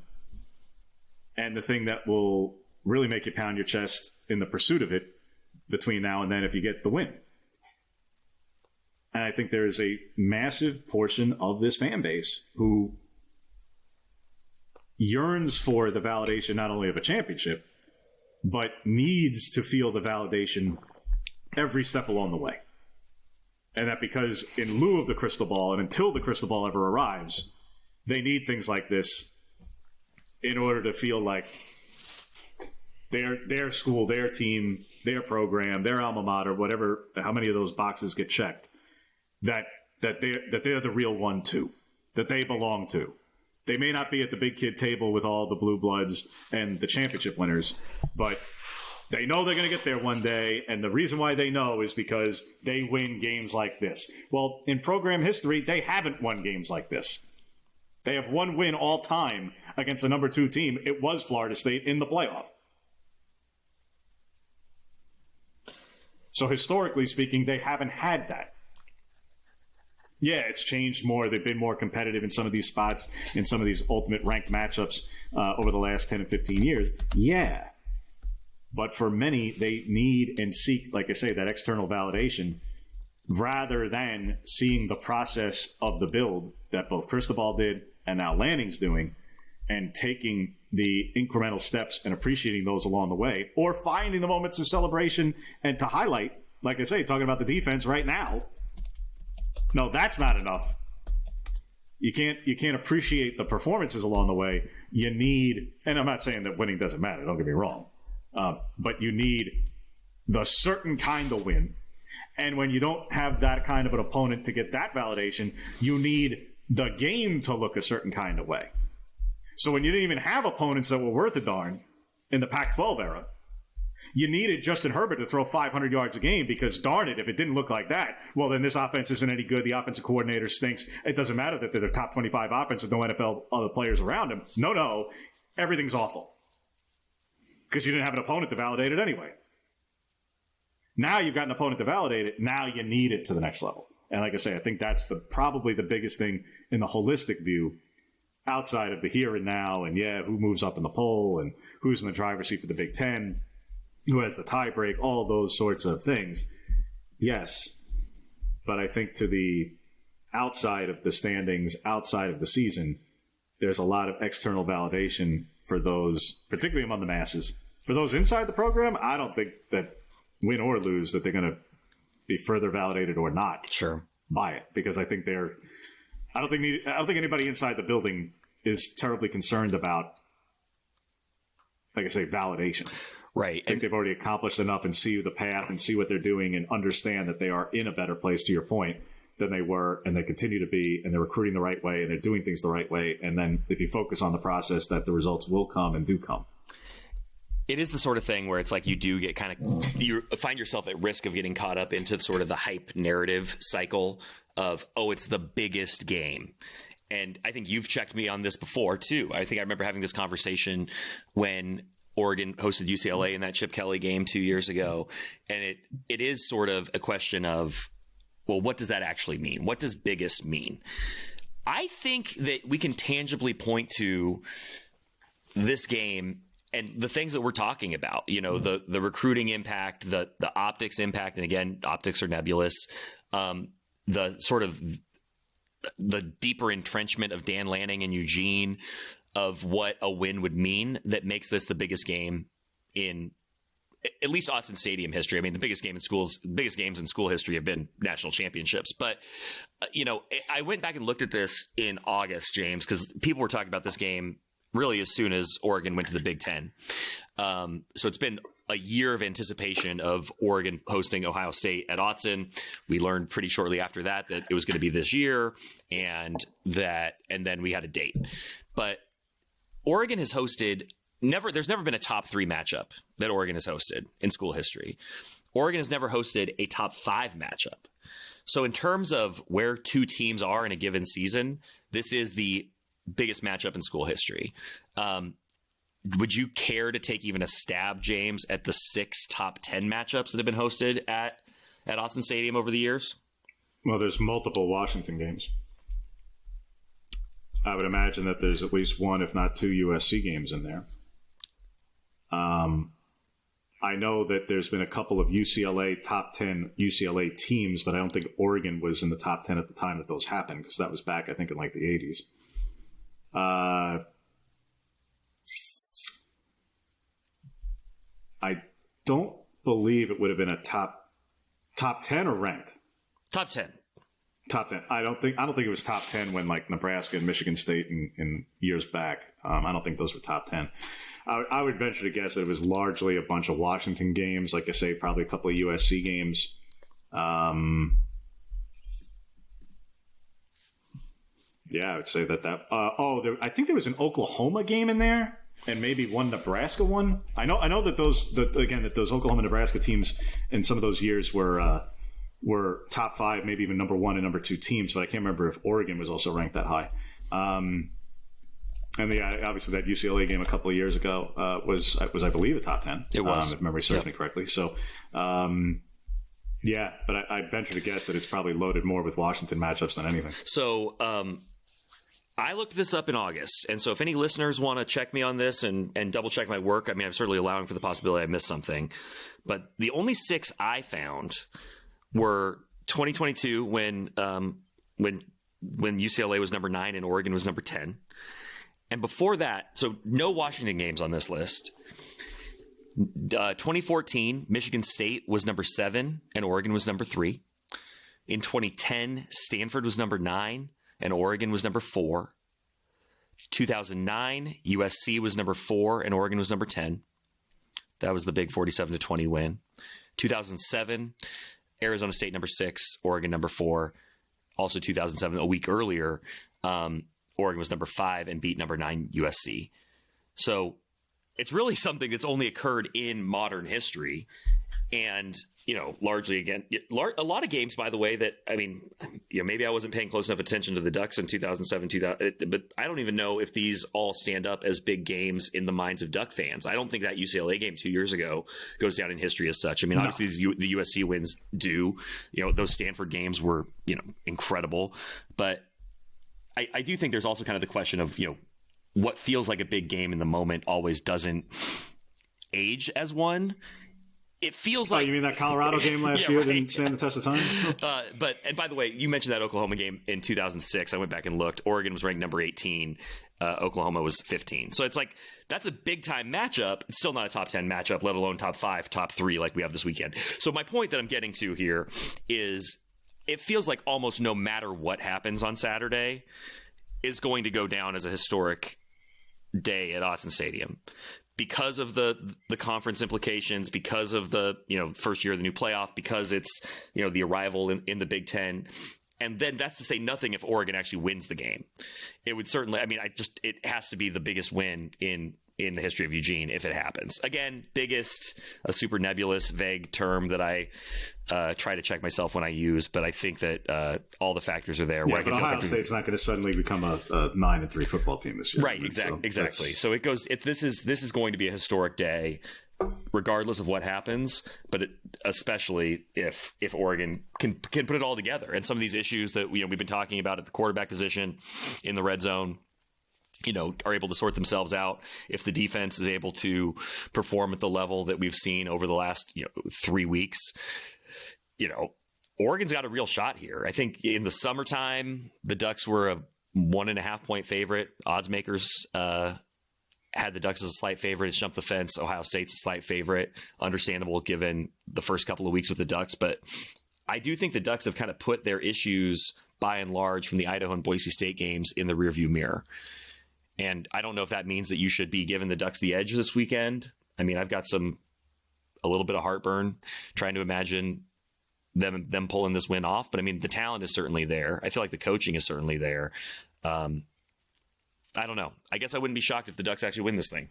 and the thing that will really make you pound your chest in the pursuit of it between now and then if you get the win. And I think there is a massive portion of this fan base who yearns for the validation not only of a championship, but needs to feel the validation every step along the way. And that because in lieu of the crystal ball and until the crystal ball ever arrives, they need things like this in order to feel like their school, their team, their program, their alma mater, whatever, how many of those boxes get checked, that they're the real one too, that they belong to. They may not be at the big kid table with all the blue bloods and the championship winners, but they know they're going to get there one day, and the reason why they know is because they win games like this. Well, in program history, they haven't won games like this. They have one win all time against the number 2 team. It was Florida State in the playoff. So historically speaking, they haven't had that. Yeah, it's changed more. They've been more competitive in some of these spots, in some of these ultimate ranked matchups over the last 10 and 15 years. Yeah. But for many, they need and seek, like I say, that external validation rather than seeing the process of the build that both Cristobal did and now Lanning's doing, and taking the incremental steps and appreciating those along the way, or finding the moments of celebration and to highlight, like I say, talking about the defense right now. No, that's not enough. You can't appreciate the performances along the way. You need, and I'm not saying that winning doesn't matter, don't get me wrong, but you need the certain kind of win. And when you don't have that kind of an opponent to get that validation, you need the game to look a certain kind of way. So when you didn't even have opponents that were worth a darn in the Pac-12 era, you needed Justin Herbert to throw 500 yards a game because, darn it, if it didn't look like that, well, then this offense isn't any good. The offensive coordinator stinks. It doesn't matter that they're the top 25 offense with no NFL other players around him. No, everything's awful because you didn't have an opponent to validate it anyway. Now you've got an opponent to validate it. Now you need it to the next level. And like I say, I think that's probably the biggest thing in the holistic view outside of the here and now and, who moves up in the poll and who's in the driver's seat for the Big Ten, who has the tie break, all those sorts of things. Yes, but I think to the outside of the standings, outside of the season, there's a lot of external validation for those, particularly among the masses. For those inside the program, I don't think that win or lose that they're going to be further validated or not by it, because I think I don't think anybody inside the building is terribly concerned about, like I say, validation. Right. I think they've already accomplished enough and see the path and see what they're doing and understand that they are in a better place, to your point, than they were, and they continue to be, and they're recruiting the right way, and they're doing things the right way. And then if you focus on the process, that the results will come and do come. It is the sort of thing where it's like you do get you find yourself at risk of getting caught up into sort of the hype narrative cycle of, it's the biggest game. And I think you've checked me on this before too. I think I remember having this conversation when Oregon hosted UCLA in that Chip Kelly game 2 years ago. And it is sort of a question of, well, what does that actually mean? What does biggest mean? I think that we can tangibly point to this game and the things that we're talking about, the recruiting impact, the optics impact. And again, optics are nebulous. The sort of the deeper entrenchment of Dan Lanning and Eugene of what a win would mean that makes this the biggest game in at least Autzen Stadium history. I mean, the biggest games in school history have been national championships. But, I went back and looked at this in August, James, because people were talking about this game really as soon as Oregon went to the Big Ten. So it's been a year of anticipation of Oregon hosting Ohio State at Autzen. We learned pretty shortly after that it was going to be this year, and then we had a date. But Oregon has hosted there's never been a top 3 matchup that Oregon has hosted in school history. Oregon has never hosted a top 5 matchup. So in terms of where two teams are in a given season, this is the biggest matchup in school history. Would you care to take even a stab, James, at the 6 top 10 matchups that have been hosted at Autzen Stadium over the years? Well, there's multiple Washington games. I would imagine that there's at least one, if not two, USC games in there. I know that there's been a couple of UCLA top 10 UCLA teams, but I don't think Oregon was in the top 10 at the time that those happened, because that was back, I think, in like the 80s. I don't believe it would have been a top 10 or ranked. Top 10. Top 10. I don't think it was top 10 when like Nebraska and Michigan State in years back. I don't think those were top 10. I would venture to guess that it was largely a bunch of Washington games. Like I say, probably a couple of USC games. Yeah, I would say that. I think there was an Oklahoma game in there, and maybe one Nebraska one. I know that those Oklahoma Nebraska teams in some of those years were top 5, maybe even number 1 and number 2 teams, but I can't remember if Oregon was also ranked that high. And obviously that UCLA game a couple of years ago was I believe a top 10. It was, if memory serves me correctly. So, yeah, but I venture to guess that it's probably loaded more with Washington matchups than anything. So, I looked this up in August, and so if any listeners want to check me on this and double check my work, I mean, I'm certainly allowing for the possibility I missed something. But the only 6 I found were 2022 when UCLA was number 9 and Oregon was number 10. And before that, so no Washington games on this list. 2014, Michigan State was number 7 and Oregon was number 3. In 2010, Stanford was number 9 and Oregon was number 4. 2009, USC was number 4 and Oregon was number 10. That was the big 47-20 win. 2007, Arizona State number 6, Oregon number 4. Also 2007, a week earlier, Oregon was number 5 and beat number 9 USC. So it's really something that's only occurred in modern history. And, largely, again, a lot of games, by the way, that, I mean, maybe I wasn't paying close enough attention to the Ducks in 2007, but I don't even know if these all stand up as big games in the minds of Duck fans. I don't think that UCLA game 2 years ago goes down in history as such. I mean, obviously the USC wins do. Those Stanford games were, incredible. But I do think there's also kind of the question of, what feels like a big game in the moment always doesn't age as one. It feels like... you mean that Colorado game last year didn't stand the test of time? And by the way, you mentioned that Oklahoma game in 2006. I went back and looked. Oregon was ranked number 18. Oklahoma was 15. So it's like, that's a big-time matchup. It's still not a top 10 matchup, let alone top 5, top 3 like we have this weekend. So my point that I'm getting to here is it feels like almost no matter what happens on Saturday is going to go down as a historic day at Autzen Stadium. Because of the conference implications, because of the first year of the new playoff, because it's the arrival in the Big Ten, and then that's to say nothing if Oregon actually wins the game. It would certainly, it has to be the biggest win in the history of Eugene if it happens. Again, biggest, a super nebulous, vague term that I try to check myself when I use, but I think that all the factors are there. Yeah, but Ohio State's not going to suddenly become a 9-3 football team this year. Right, exactly. So it goes. This is going to be a historic day, regardless of what happens, but especially if Oregon can put it all together. And some of these issues that we've been talking about at the quarterback position, in the red zone, are able to sort themselves out. If the defense is able to perform at the level that we've seen over the last 3 weeks, Oregon's got a real shot here. I think in the summertime, the Ducks were a 1.5 point favorite. Odds makers had the Ducks as a slight favorite. It's jumped the fence. Ohio State's a slight favorite. Understandable given the first couple of weeks with the Ducks. But I do think the Ducks have kind of put their issues, by and large, from the Idaho and Boise State games in the rearview mirror. And I don't know if that means that you should be giving the Ducks the edge this weekend. I mean, I've got a little bit of heartburn trying to imagine them pulling this win off. But I mean, the talent is certainly there. I feel like the coaching is certainly there. I don't know. I guess I wouldn't be shocked if the Ducks actually win this thing.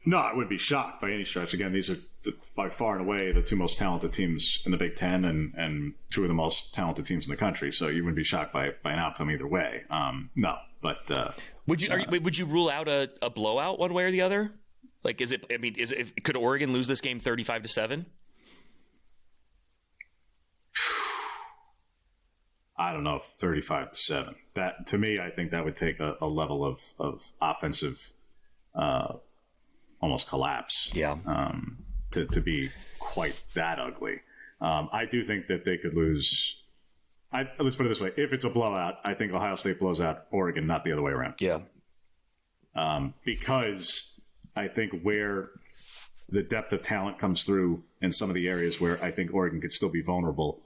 No, I wouldn't be shocked by any stretch. Again, these are by far and away the two most talented teams in the Big Ten and two of the most talented teams in the country. So you wouldn't be shocked by an outcome either way. No, but would you rule out a blowout one way or the other? Like, could Oregon lose this game 35-7? I don't know, 35-7. That, to me, I think that would take a level of offensive almost collapse. Yeah. To be quite that ugly. I do think that they could lose. Let's put it this way. If it's a blowout, I think Ohio State blows out Oregon, not the other way around. Yeah. Because I think where the depth of talent comes through in some of the areas where I think Oregon could still be vulnerable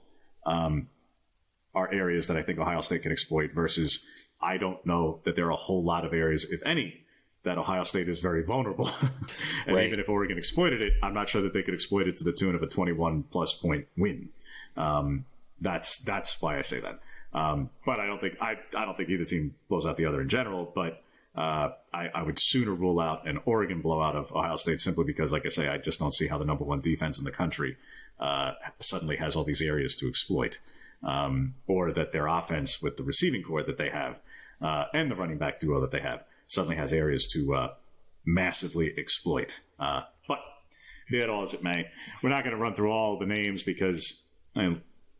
are areas that I think Ohio State can exploit versus I don't know that there are a whole lot of areas, if any, that Ohio State is very vulnerable. And right. Even if Oregon exploited it, I'm not sure that they could exploit it to the tune of a 21-plus point win. That's why I say that. But I don't think either team blows out the other in general. But I would sooner rule out an Oregon blowout of Ohio State simply because, like I say, I just don't see how the number one defense in the country suddenly has all these areas to exploit, or that their offense with the receiving core that they have and the running back duo that they have suddenly has areas to massively exploit. But be it all as it may, we're not going to run through all the names because,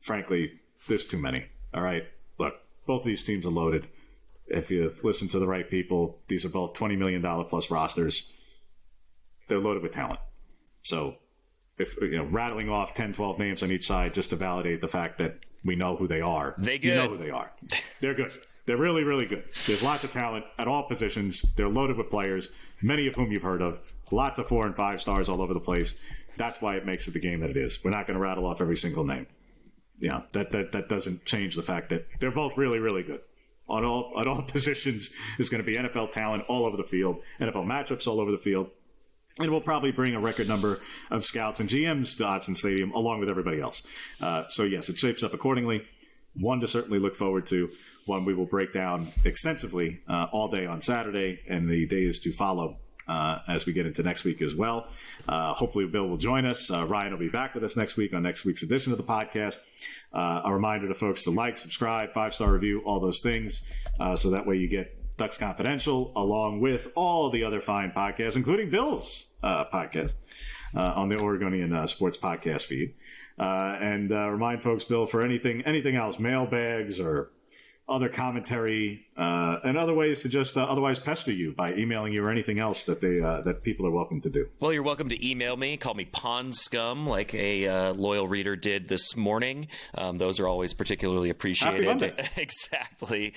frankly, there's too many. All right, look, both of these teams are loaded. If you listen to the right people, these are both $20 million plus rosters. They're loaded with talent. So if rattling off 10, 12 names on each side just to validate the fact that we know who they are. They good. You know who they are. They're good. They're really, really good. There's lots of talent at all positions. They're loaded with players, many of whom you've heard of. Lots of 4 and 5 stars all over the place. That's why it makes it the game that it is. We're not going to rattle off every single name. Yeah, that doesn't change the fact that they're both really, really good. On all positions is going to be NFL talent all over the field, NFL matchups all over the field. And we'll probably bring a record number of scouts and GMs to Autzen Stadium along with everybody else. So, yes, it shapes up accordingly. One to certainly look forward to. One we will break down extensively all day on Saturday and the days to follow as we get into next week as well. Hopefully Bill will join us. Ryan will be back with us next week on next week's edition of the podcast. A reminder to folks to like, subscribe, 5-star review, all those things. So that way you get Ducks Confidential along with all the other fine podcasts, including Bill's podcast on the Oregonian Sports Podcast feed. And remind folks, Bill, for anything else, mailbags or other commentary and other ways to just otherwise pester you by emailing you or anything else that that people are welcome to do. Well, you're welcome to email me. Call me Pond Scum, like a loyal reader did this morning. Those are always particularly appreciated. Happy Monday. Exactly.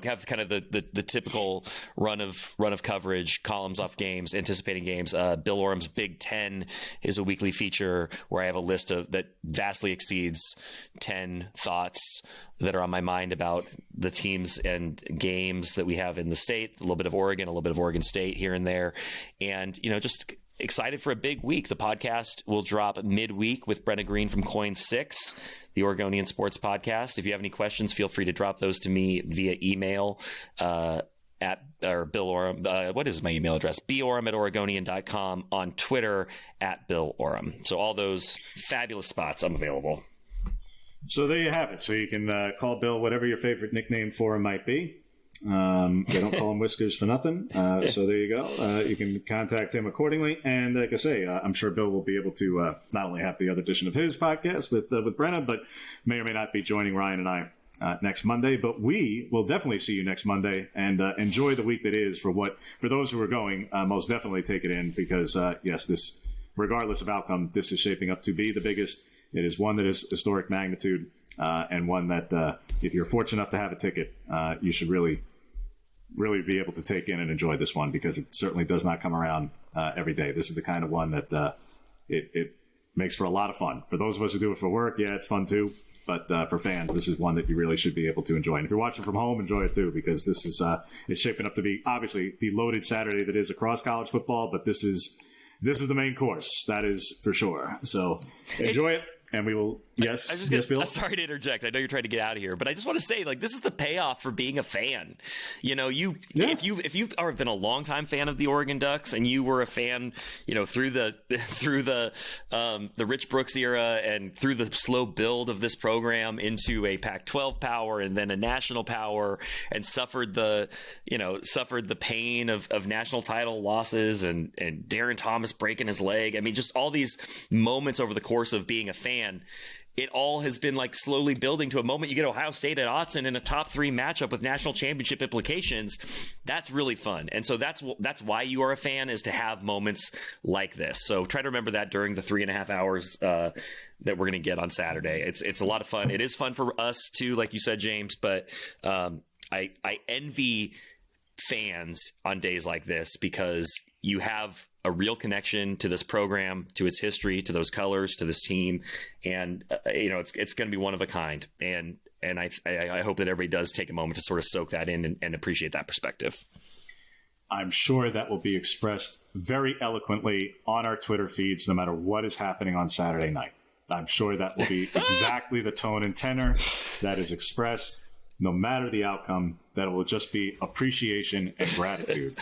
Have kind of the typical run of coverage, columns off games, anticipating games. Bill Oram's Big Ten is a weekly feature where I have a list that vastly exceeds 10 thoughts that are on my mind about the teams and games that we have in the state. A little bit of Oregon, a little bit of Oregon State here and there. And, just excited for a big week. The podcast will drop midweek with Brenna Green from Coin 6, the Oregonian Sports Podcast. If you have any questions, feel free to drop those to me via email or Bill Oram. What is my email address? boram@oregonian.com, on Twitter @Bill Oram. So all those fabulous spots, I'm available. So there you have it. So you can call Bill whatever your favorite nickname for him might be. They don't call him Whiskers for nothing. So there you go. You can contact him accordingly. And like I say, I'm sure Bill will be able to not only have the other edition of his podcast with Brenna, but may or may not be joining Ryan and I next Monday. But we will definitely see you next Monday and enjoy the week that is for those who are going. Most definitely take it in because, yes, this, regardless of outcome, this is shaping up to be the biggest. It is one that is historic magnitude and one that if you're fortunate enough to have a ticket, you should really be able to take in and enjoy this one because it certainly does not come around every day. This is the kind of one that it makes for a lot of fun. For those of us who do it for work, yeah, it's fun too. But for fans, this is one that you really should be able to enjoy. And if you're watching from home, enjoy it too because this is it's shaping up to be obviously the loaded Saturday that is across college football. But this is the main course, that is for sure. So enjoy it. And we will, yes, Bill? Sorry to interject. I know you're trying to get out of here, but I just want to say, this is the payoff for being a fan. If you've been a longtime fan of the Oregon Ducks and you were a fan, through the Rich Brooks era and through the slow build of this program into a Pac-12 power and then a national power and suffered the pain of national title losses and Darren Thomas breaking his leg. I mean, just all these moments over the course of being a fan. it all has been like slowly building to a moment you get Ohio State at Autzen in a top 3 matchup with national championship implications. That's really fun. And so that's why you are a fan, is to have moments like this. So try to remember that during the 3.5 hours that we're going to get on Saturday. It's a lot of fun. It is fun for us too, like you said, James, but I envy fans on days like this, because you have a real connection to this program, to its history, to those colors, to this team. And, it's going to be one of a kind. And I hope that everybody does take a moment to sort of soak that in and appreciate that perspective. I'm sure that will be expressed very eloquently on our Twitter feeds, no matter what is happening on Saturday night. I'm sure that will be exactly the tone and tenor that is expressed, no matter the outcome. That it will just be appreciation and gratitude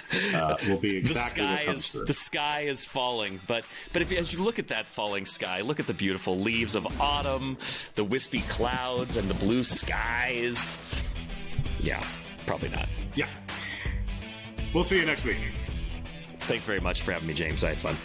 will be exactly what comes through. The sky is falling, but as you look at that falling sky, look at the beautiful leaves of autumn, the wispy clouds, and the blue skies. Yeah, probably not. Yeah. We'll see you next week. Thanks very much for having me, James. I had fun.